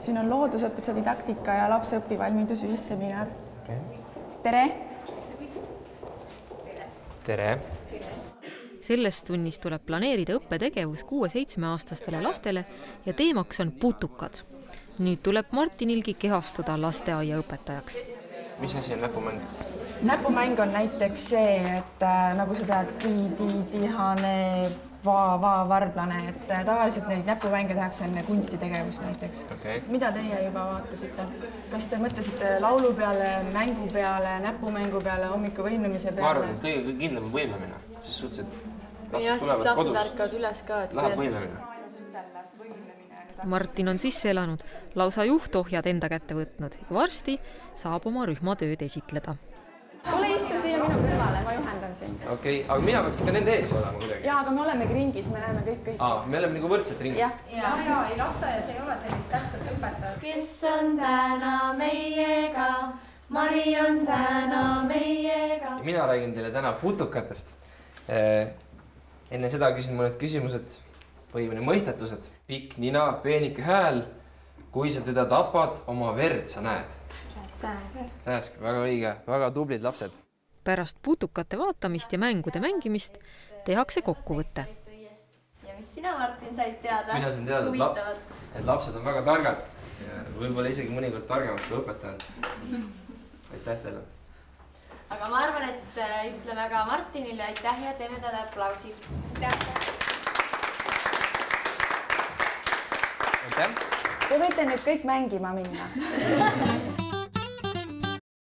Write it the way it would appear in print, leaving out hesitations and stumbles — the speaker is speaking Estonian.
Siin on loodusõpetuse didaktika ja lapse õpivalmidus ühisseminar. Okay. Tere! Tere! Selles tunnis tuleb planeerida õppetegevus 6-7-aastastele lastele ja teemaks on putukad. Nüüd tuleb Martinilgi kehastuda lasteaia õpetajaks. Mis asi on näpumäng? Näpumäng on näiteks see, et nagu sa tead, tihane, varblane, et tavaliselt neid näpumänge tehakse enne kunstitegevust näiteks. Okay. Mida teie juba vaatasite? Kas te mõtlesite laulu peale, mängu peale, näpumängu peale, hommiku võimlemise peale? Ma arvan, et kõige kindlam on võimlemine. Siis suhteliselt ja siis lapsed ärkavad üles ka. Läheb võimlemine. Martin on sisse elanud, lausa juhtohjad enda kätte võtnud ja varsti saab oma rühmatööd esitleda. Tule istu siia minu kõrvale, ma juhendan sind. Okei, aga mina peaks ikka nende ees olema kuidagi. Jaa, aga me olemegi ringis, me näeme kõik. Me oleme nagu võrdselt ringis. Ja ei lasteaias ei ole sellist tähtsat õpetajat. Kes on täna meiega? Mari on täna meiega. Mina räägin teile täna putukatest. Enne seda küsin mõned küsimused või mõistetused. Pikk nina, peenike hääl. Kui sa teda tapad, oma verd sa näed. Sääsk, väga õige, väga tublid lapsed. Pärast putukate vaatamist ja mängude mängimist tehakse kokkuvõtte. Ja mis sina, Martin, said teada? Mina sain teada, et lapsed on väga targad ja võib-olla isegi mõnikord targemad kui õpetajad. Aitäh teile! Aga ma arvan, et ütleme ka Martinile aitäh ja teeme talle aplausid. Aitäh! Te võite nüüd kõik mängima minna.